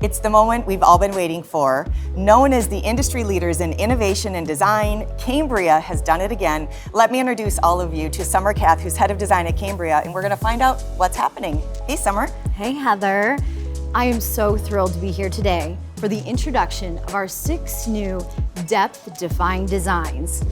It's the moment we've all been waiting for. Known as the industry leaders in innovation and design, Cambria has done it again. Let me introduce all of you to Summer Kath, who's head of design at Cambria, and we're gonna find out what's happening. Hey, Summer. Hey, Heather. I am so thrilled to be here today for the introduction of our 6 new depth-defying designs.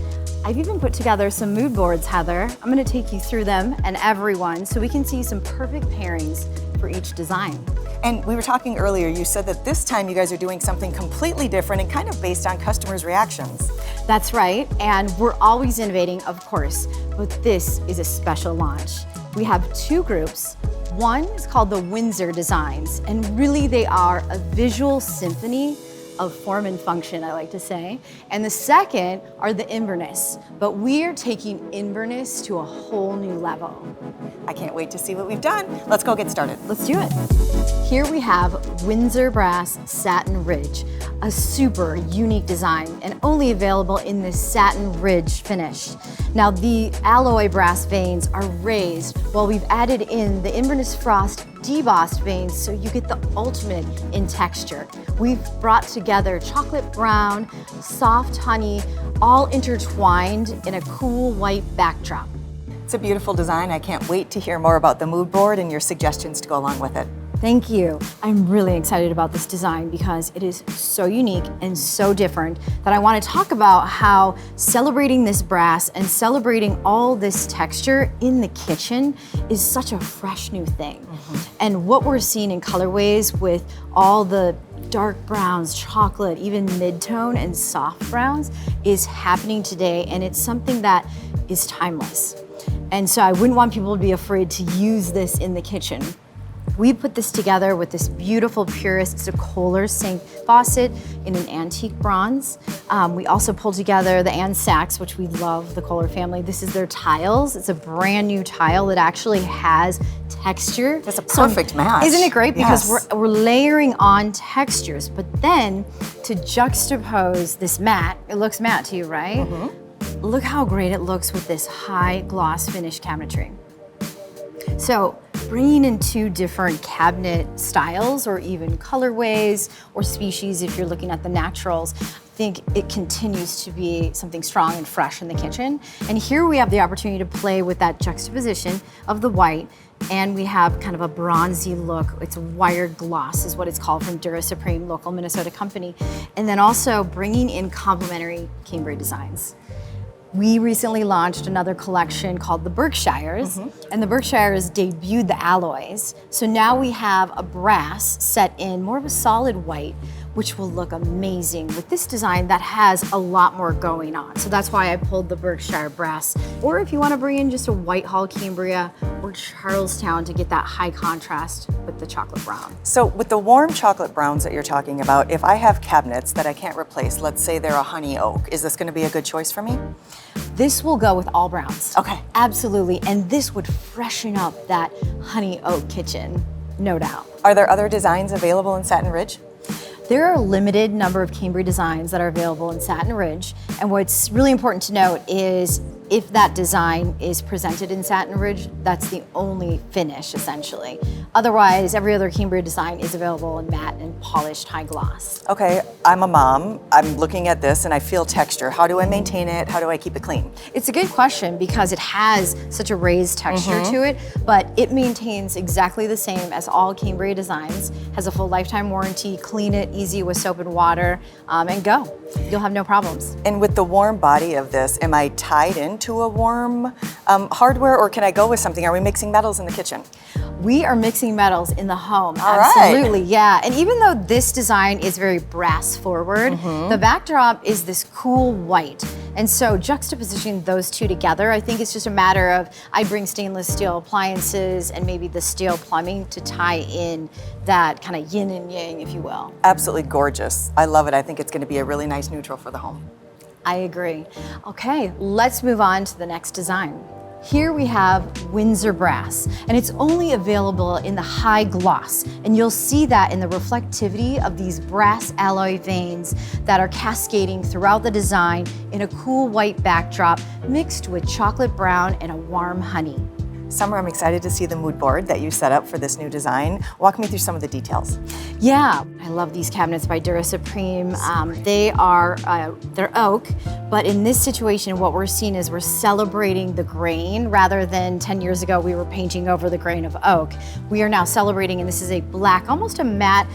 I've even put together some mood boards, Heather. I'm gonna take you through them and everyone so we can see some perfect pairings for each design. And we were talking earlier, you said that this time you guys are doing something completely different and kind of based on customers' reactions. That's right, and we're always innovating, of course, but this is a special launch. We have 2 groups. One is called the Windsor Designs, and really they are a visual symphony of form and function, I like to say. And the second are the Inverness, but we are taking Inverness to a whole new level. I can't wait to see what we've done. Let's go get started. Let's do it. Here we have Windsor Brass Satin Ridge, a super unique design and only available in this satin ridge finish. Now the alloy brass veins are raised while we've added in the Inverness Frost debossed veins so you get the ultimate in texture. We've brought together chocolate brown, soft honey, all intertwined in a cool white backdrop. It's a beautiful design. I can't wait to hear more about the mood board and your suggestions to go along with it. Thank you. I'm really excited about this design because it is so unique and so different that I want to talk about how celebrating this brass and celebrating all this texture in the kitchen is such a fresh new thing. And what we're seeing in colorways with all the dark browns, chocolate, even mid-tone and soft browns is happening today, and it's something that is timeless. And so I wouldn't want people to be afraid to use this in the kitchen. We put this together with this beautiful purist. It's a Kohler sink faucet in an antique bronze. We also pulled together the Ann Sachs, which we love, the Kohler family. This is their tiles. It's a brand new tile that actually has texture. It's a perfect match. Isn't it great? Because yes. we're layering on textures, but then to juxtapose this matte, it looks matte to you, right? Look how great it looks with this high gloss finish cabinetry. So bringing in 2 different cabinet styles or even colorways or species if you're looking at the naturals, I think it continues to be something strong and fresh in the kitchen. And here we have the opportunity to play with that juxtaposition of the white, and we have kind of a bronzy look. It's wired gloss is what it's called, from Dura Supreme, local Minnesota company. And then also bringing in complementary Cambria Designs. We recently launched another collection called the Berkshires, and the Berkshires debuted the alloys. So now we have a brass set in more of a solid white, which will look amazing with this design that has a lot more going on. So that's why I pulled the Berkshire brass. Or if you want to bring in just a Whitehall Cambria or Charlestown to get that high contrast with the chocolate brown. So with the warm chocolate browns that you're talking about, if I have cabinets that I can't replace, let's say they're a honey oak, is this going to be a good choice for me? This will go with all browns. Okay. Absolutely, and this would freshen up that honey oak kitchen, no doubt. Are there other designs available in Satin Ridge? There are a limited number of Cambria designs that are available in Satin Ridge, and what's really important to note is if that design is presented in Satin Ridge, that's the only finish, essentially. Otherwise, every other Cambria design is available in matte and polished high gloss. Okay, I'm a mom. I'm looking at this and I feel texture. How do I maintain it? How do I keep it clean? It's a good question because it has such a raised texture to it, but it maintains exactly the same as all Cambria designs, has a full lifetime warranty, clean it easy with soap and water, and go. You'll have no problems. And with the warm body of this, am I tied into a warm hardware, or can I go with something? Are we mixing metals in the kitchen? We are mixing metals in the home, All absolutely, right. yeah. And even though this design is very brass forward, the backdrop is this cool white. And so juxtapositioning those 2 together, I think it's just a matter of, I bring stainless steel appliances and maybe the steel plumbing to tie in that kind of yin and yang, if you will. Absolutely gorgeous. I love it. I think it's going to be a really nice neutral for the home. I agree. Okay, let's move on to the next design. Here we have Windsor Brass, and it's only available in the high gloss, and you'll see that in the reflectivity of these brass alloy veins that are cascading throughout the design in a cool white backdrop mixed with chocolate brown and a warm honey. Summer, I'm excited to see the mood board that you set up for this new design. Walk me through some of the details. Yeah, I love these cabinets by Dura Supreme. They're oak, but in this situation, what we're seeing is we're celebrating the grain rather than 10 years ago we were painting over the grain of oak. We are now celebrating, and this is a black, almost a matte,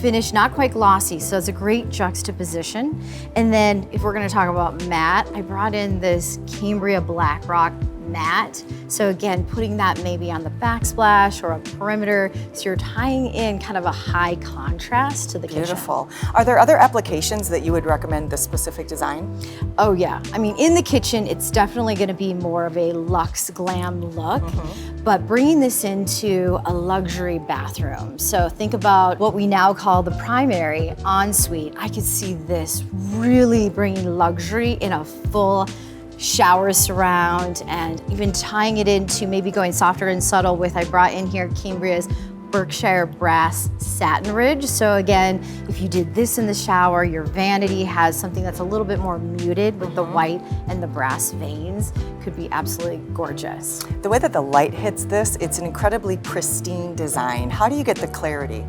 finish, not quite glossy, so it's a great juxtaposition. And then if we're gonna talk about matte, I brought in this Cambria Black Rock matte. So again, putting that maybe on the backsplash or a perimeter, so you're tying in kind of a high contrast to the kitchen. Beautiful. Are there other applications that you would recommend this specific design? Oh yeah, I mean, in the kitchen, it's definitely gonna be more of a luxe glam look, but bringing this into a luxury bathroom. So think about what we now call the primary ensuite. I could see this really bringing luxury in a full shower surround, and even tying it into maybe going softer and subtle with, I brought in here Cambria's Berkshire Brass Satin Ridge. So again, if you did this in the shower, your vanity has something that's a little bit more muted with the white and the brass veins. Could be absolutely gorgeous. The way that the light hits this, it's an incredibly pristine design. How do you get the clarity?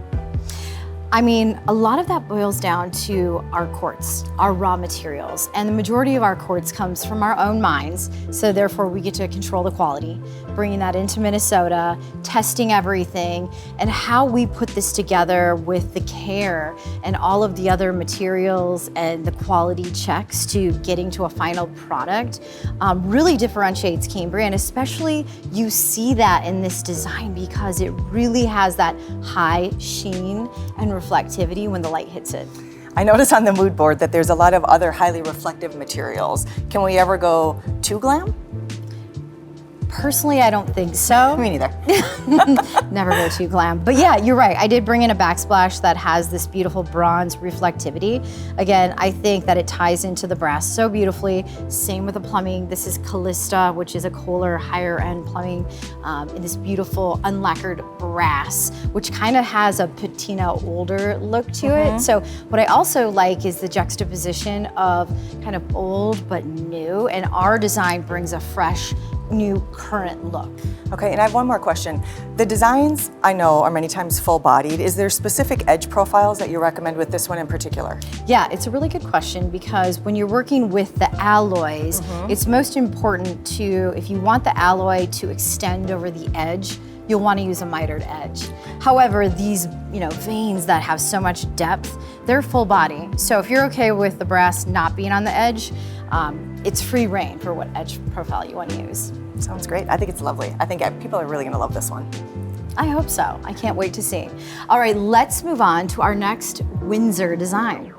I mean, a lot of that boils down to our quartz, our raw materials, and the majority of our quartz comes from our own mines, so therefore we get to control the quality, bringing that into Minnesota, testing everything, and how we put this together with the care and all of the other materials and the quality checks to getting to a final product really differentiates Cambria, and especially you see that in this design because it really has that high sheen and reflectivity when the light hits it. I notice on the mood board that there's a lot of other highly reflective materials. Can we ever go too glam? Personally, I don't think so. Me neither. Never go too glam. But yeah, you're right. I did bring in a backsplash that has this beautiful bronze reflectivity. Again, I think that it ties into the brass so beautifully. Same with the plumbing. This is Callista, which is a Kohler higher end plumbing in this beautiful unlacquered brass, which kind of has a patina older look to it. So what I also like is the juxtaposition of kind of old but new, and our design brings a fresh, new current look. Okay, and I have one more question. The designs I know are many times full-bodied. Is there specific edge profiles that you recommend with this one in particular? Yeah, it's a really good question because when you're working with the alloys, it's most important to, if you want the alloy to extend over the edge, you'll want to use a mitered edge. However, these veins that have so much depth, they're full body. So if you're okay with the brass not being on the edge, it's free reign for what edge profile you want to use. Sounds great. I think it's lovely. I think people are really going to love this one. I hope so. I can't wait to see. All right, let's move on to our next Windsor design.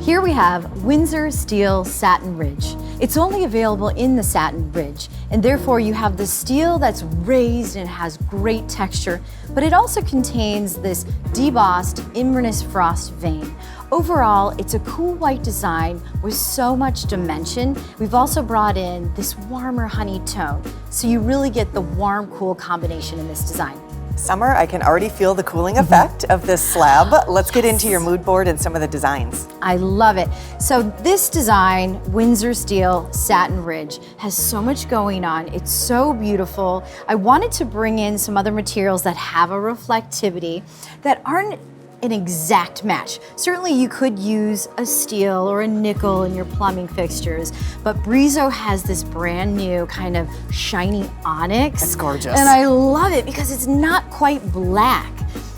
Here we have Windsor Steel Satin Ridge. It's only available in the satin ridge, and therefore you have the steel that's raised and has great texture, but it also contains this debossed Inverness frost vein. Overall, it's a cool white design with so much dimension. We've also brought in this warmer honey tone, so you really get the warm, cool combination in this design. Summer, I can already feel the cooling effect of this slab. Let's get into your mood board and some of the designs. I love it. So this design, Windsor Steel Satin Ridge, has so much going on. It's so beautiful. I wanted to bring in some other materials that have a reflectivity that aren't an exact match. Certainly you could use a steel or a nickel in your plumbing fixtures, but Brizo has this brand new kind of shiny onyx. It's gorgeous. And I love it because it's not quite black.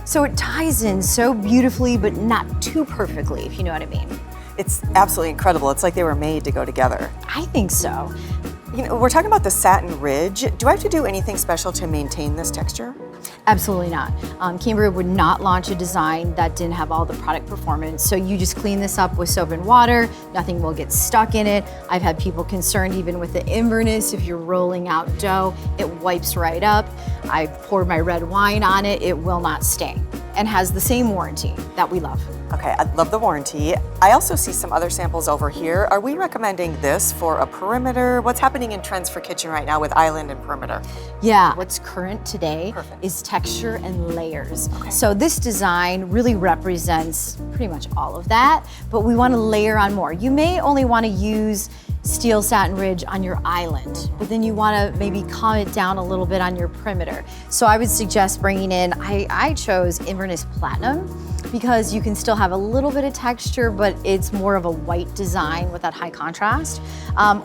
So it ties in so beautifully, but not too perfectly, if you know what I mean. It's absolutely incredible. It's like they were made to go together. I think so. We're talking about the satin ridge. Do I have to do anything special to maintain this texture? Absolutely not. Cambria would not launch a design that didn't have all the product performance. So you just clean this up with soap and water. Nothing will get stuck in it. I've had people concerned even with the Inverness, if you're rolling out dough, it wipes right up. I poured my red wine on it. It will not stain and has the same warranty that we love. Okay, I love the warranty. I also see some other samples over here. Are we recommending this for a perimeter? What's happening in trends for kitchen right now with island and perimeter? Yeah, what's current today is texture and layers. So this design really represents pretty much all of that, but we want to layer on more. You may only want to use steel satin ridge on your island, but then you want to maybe calm it down a little bit on your perimeter. So I would suggest bringing in, I chose Inverness Platinum because you can still have a little bit of texture, but it's more of a white design with that high contrast.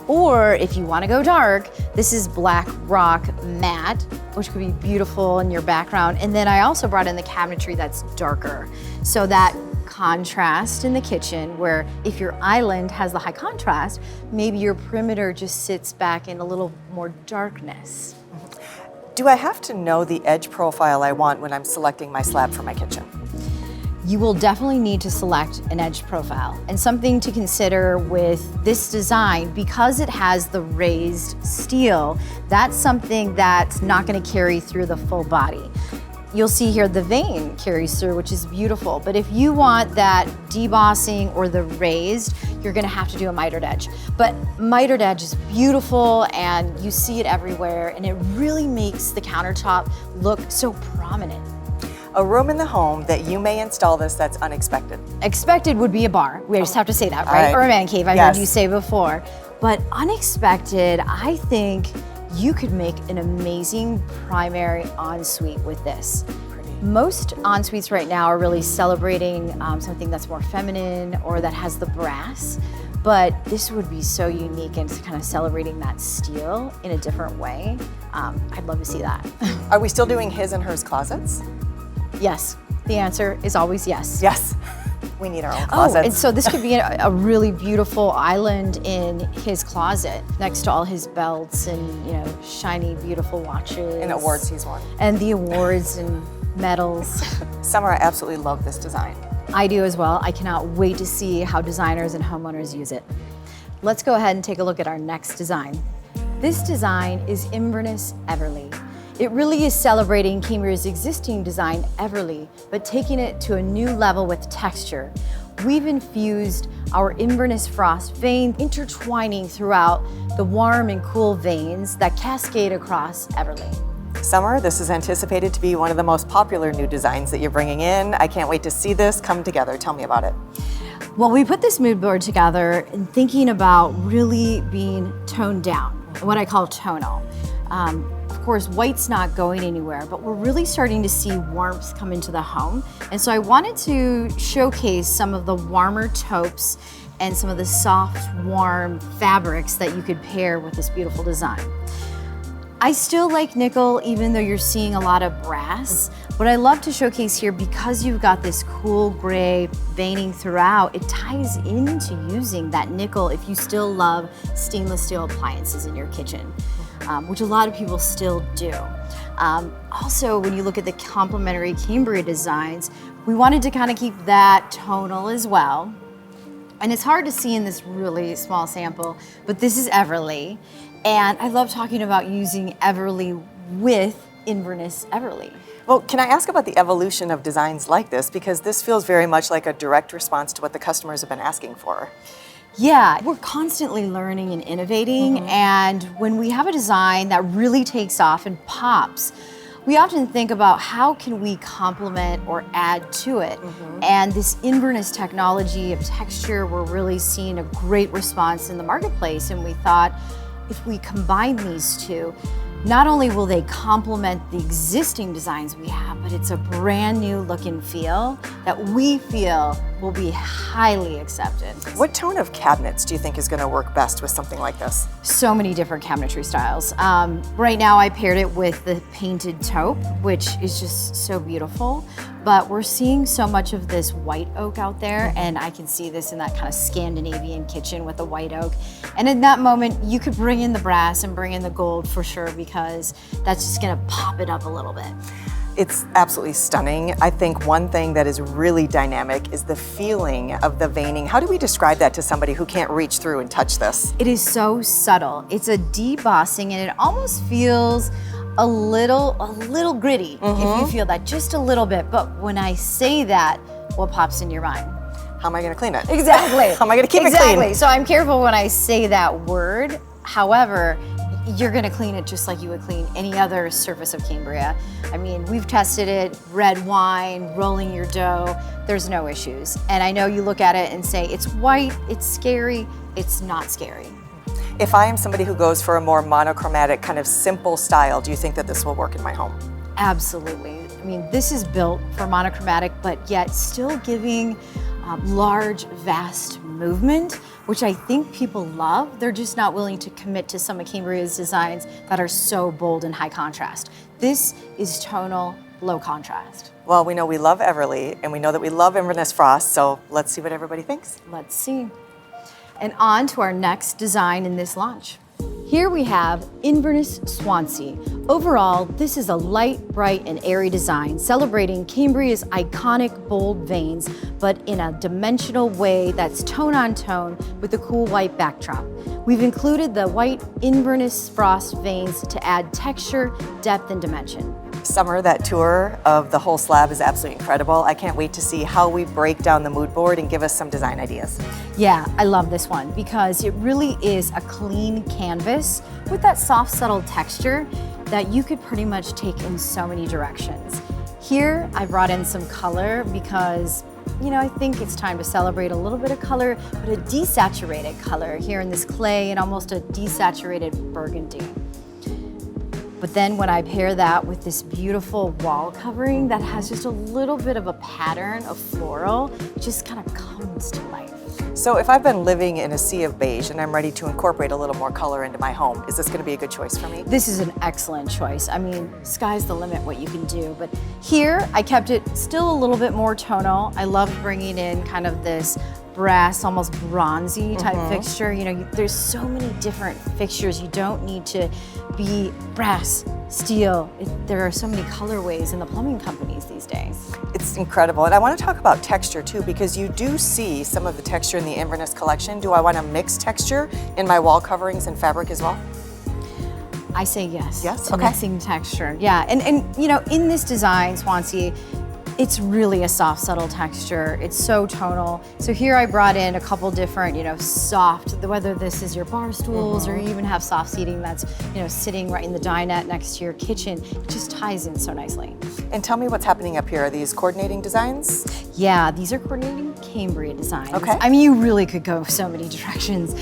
Or if you want to go dark, this is Black Rock Matte, which could be beautiful in your background. And then I also brought in the cabinetry that's darker. So that contrast in the kitchen, where if your island has the high contrast, maybe your perimeter just sits back in a little more darkness. Do I have to know the edge profile I want when I'm selecting my slab for my kitchen? You will definitely need to select an edge profile. And something to consider with this design, because it has the raised steel, that's something that's not going to carry through the full body. You'll see here the vein carries through, which is beautiful. But if you want that debossing or the raised, you're gonna have to do a mitered edge. But mitered edge is beautiful and you see it everywhere, and it really makes the countertop look so prominent. A room in the home that you may install this that's unexpected. Expected would be a bar. We just have to say that, right? Right. Or a man cave, I Yes. heard you say before. But unexpected, I think you could make an amazing primary ensuite with this. Most ensuites right now are really celebrating something that's more feminine or that has the brass, but this would be so unique and kind of celebrating that steel in a different way. I'd love to see that. Are we still doing his and hers closets? Yes, the answer is always yes. Yes. We need our own Oh, closets. and so this could be a really beautiful island in his closet next to all his belts and, you know, shiny, beautiful watches. And awards he's won. And the awards and medals. Summer, I absolutely love this design. I do as well. I cannot wait to see how designers and homeowners use it. Let's go ahead and take a look at our next design. This design is Inverness Everleigh. It really is celebrating Cambria's existing design, Everleigh, but taking it to a new level with texture. We've infused our Inverness frost vein, intertwining throughout the warm and cool veins that cascade across Everleigh. Summer, this is anticipated to be one of the most popular new designs that you're bringing in. I can't wait to see this come together. Tell me about it. Well, we put this mood board together in thinking about really being toned down, what I call tonal. Of course, white's not going anywhere, but we're really starting to see warmth come into the home. And so I wanted to showcase some of the warmer taupes and some of the soft, warm fabrics that you could pair with this beautiful design. I still like nickel, even though you're seeing a lot of brass. What I love to showcase here, because you've got this cool gray veining throughout, it ties into using that nickel if you still love stainless steel appliances in your kitchen, which a lot of people still do. Also, when you look at the complementary Cambria Designs, we wanted to kind of keep that tonal as well. And it's hard to see in this really small sample, but this is Everleigh. And I love talking about using Everleigh with Inverness Everleigh. Well, can I ask about the evolution of designs like this? Because this feels very much like a direct response to what the customers have been asking for. Yeah, we're constantly learning and innovating. And when we have a design that really takes off and pops, we often think about how can we complement or add to it. And this Inverness technology of texture, we're really seeing a great response in the marketplace. And we thought, if we combine these two, not only will they complement the existing designs we have, but it's a brand new look and feel that we feel will be highly accepted. What tone of cabinets do you think is going to work best with something like this? So many different cabinetry styles. Right now I paired it with the painted taupe, which is just so beautiful. But we're seeing so much of this white oak out there, and I can see this in that kind of Scandinavian kitchen with the white oak. And in that moment, you could bring in the brass and bring in the gold for sure, because that's just gonna pop it up a little bit. It's absolutely stunning. I think one thing that is really dynamic is the feeling of the veining. How do we describe that to somebody who can't reach through and touch this? It is so subtle. It's a debossing, and it almost feels a little gritty, if you feel that, just a little bit. But when I say that, what pops in your mind? How am I going to clean it? Exactly. How am I going to keep it clean? Exactly. So I'm careful when I say that word. However, you're going to clean it just like you would clean any other surface of Cambria. I mean, we've tested it, red wine, rolling your dough, there's no issues. And I know you look at it and say, it's white, it's scary. It's not scary. If I am somebody who goes for a more monochromatic, kind of simple style, do you think that this will work in my home? Absolutely. I mean, this is built for monochromatic, but yet still giving large, vast movement, which I think people love. They're just not willing to commit to some of Cambria's designs that are so bold and high contrast. This is tonal, low contrast. Well, we know we love Everleigh, and we know that we love Inverness frost, so let's see what everybody thinks. Let's see. And on to our next design in this launch. Here we have Inverness Swansea. Overall, this is a light, bright, and airy design celebrating Cambria's iconic bold veins, but in a dimensional way that's tone on tone with a cool white backdrop. We've included the white Inverness frost veins to add texture, depth, and dimension. Summer, that tour of the whole slab is absolutely incredible. I can't wait to see how we break down the mood board and give us some design ideas. Yeah, I love this one because it really is a clean canvas with that soft, subtle texture that you could pretty much take in so many directions. Here, I brought in some color because, you know, I think it's time to celebrate a little bit of color, but a desaturated color here in this clay and almost a desaturated burgundy. But then when I pair that with this beautiful wall covering that has just a little bit of a pattern of floral, it just kind of comes to life. So if I've been living in a sea of beige and I'm ready to incorporate a little more color into my home, is this going to be a good choice for me? This is an excellent choice. I mean, sky's the limit what you can do. But here, I kept it still a little bit more tonal. I love bringing in kind of this brass, almost bronzy type fixture. You know, there's so many different fixtures. You don't need to be brass, steel. There are so many colorways in the plumbing companies these days. It's incredible. And I want to talk about texture too, because you do see some of the texture in the Inverness collection. Do I want to mix texture in my wall coverings and fabric as well? I say yes. Yes? To Okay. mixing texture. Yeah, and you know, in this design, Swansea, it's really a soft, subtle texture. It's so tonal. So here I brought in a couple different, you know, soft, whether this is your bar stools or you even have soft seating that's, you know, sitting right in the dinette next to your kitchen. It just ties in so nicely. And tell me what's happening up here. Are these coordinating designs? Yeah, these are coordinating Cambria Designs. Okay. I mean, you really could go so many directions.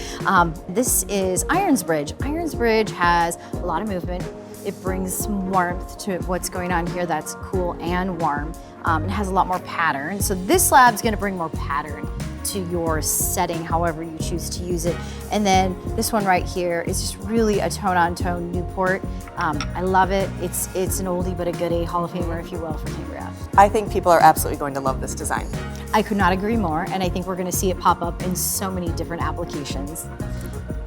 This is Ironsbridge. Ironsbridge has a lot of movement. It brings some warmth to what's going on here that's cool and warm. It has a lot more pattern. So this slab's gonna bring more pattern to your setting, however you choose to use it. And then this one right here is just really a tone-on-tone Newport. I love it. It's an oldie but a goodie, Hall of Famer, if you will, for Cambria. I think people are absolutely going to love this design. I could not agree more, and I think we're gonna see it pop up in so many different applications.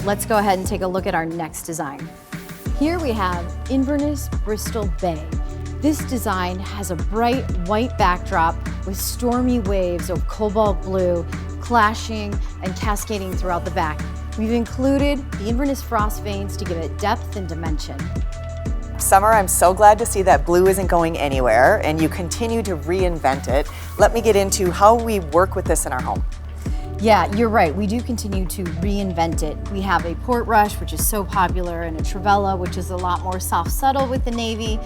Let's go ahead and take a look at our next design. Here we have Inverness Bristol Bay. This design has a bright white backdrop with stormy waves of cobalt blue clashing and cascading throughout the back. We've included the Inverness frost veins to give it depth and dimension. Summer, I'm so glad to see that blue isn't going anywhere and you continue to reinvent it. Let me get into how we work with this in our home. Yeah, you're right. We do continue to reinvent it. We have a portrush, which is so popular, and a trivella, which is a lot more soft, subtle with the navy.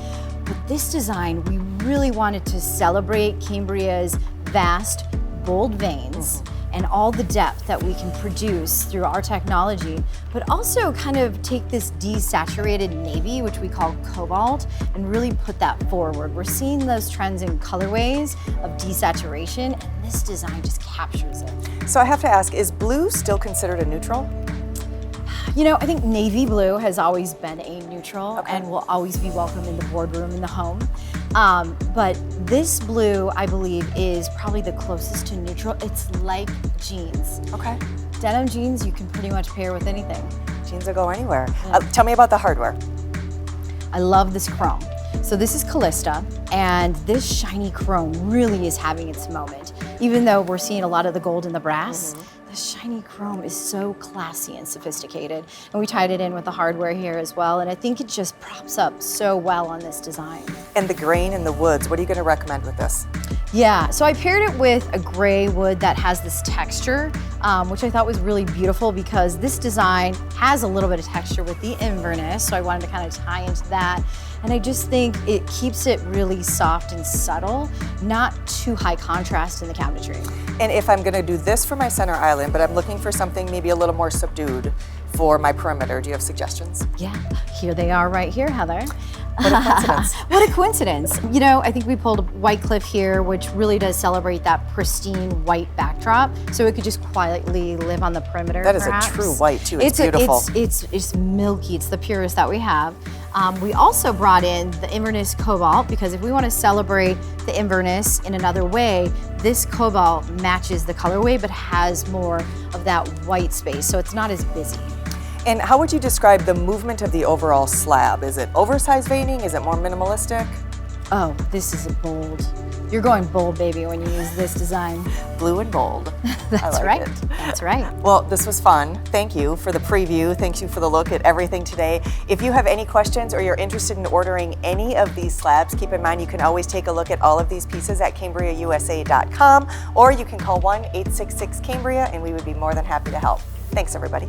But this design, we really wanted to celebrate Cambria's vast, bold veins and all the depth that we can produce through our technology, but also kind of take this desaturated navy, which we call cobalt, and really put that forward. We're seeing those trends in colorways of desaturation, and this design just captures it. So I have to ask, is blue still considered a neutral? You know, I think navy blue has always been a neutral Okay. and will always be welcome in the boardroom, in the home. But this blue, I believe, is probably the closest to neutral. It's like jeans. Okay. Denim jeans, you can pretty much pair with anything. Jeans will go anywhere. Tell me about the hardware. I love this chrome. So this is Callista, and this shiny chrome really is having its moment. Even though we're seeing a lot of the gold and the brass, the shiny chrome is so classy and sophisticated. And we tied it in with the hardware here as well, and I think it just props up so well on this design. And the grain and the woods, what are you going to recommend with this? Yeah, so I paired it with a gray wood that has this texture, which I thought was really beautiful because this design has a little bit of texture with the Inverness, so I wanted to kind of tie into that. And I just think it keeps it really soft and subtle, not too high contrast in the cabinetry. And if I'm going to do this for my center island, but I'm looking for something maybe a little more subdued for my perimeter. Do you have suggestions? Yeah, here they are right here, Heather. What a coincidence. What a coincidence. You know, I think we pulled a white cliff here, which really does celebrate that pristine white backdrop. So it could just quietly live on the perimeter. That is perhaps. a true white too. It's beautiful. It's milky. It's the purest that we have. We also brought in the Inverness cobalt because if we want to celebrate the Inverness in another way, this cobalt matches the colorway but has more of that white space, so it's not as busy. And how would you describe the movement of the overall slab? Is it oversized veining? Is it more minimalistic? Oh, this is a bold. You're going bold, baby, when you use this design. Blue and bold. That's right. It. That's right. Well, this was fun. Thank you for the preview. Thank you for the look at everything today. If you have any questions or you're interested in ordering any of these slabs, keep in mind you can always take a look at all of these pieces at CambriaUSA.com, or you can call 1-866-CAMBRIA and we would be more than happy to help. Thanks, everybody.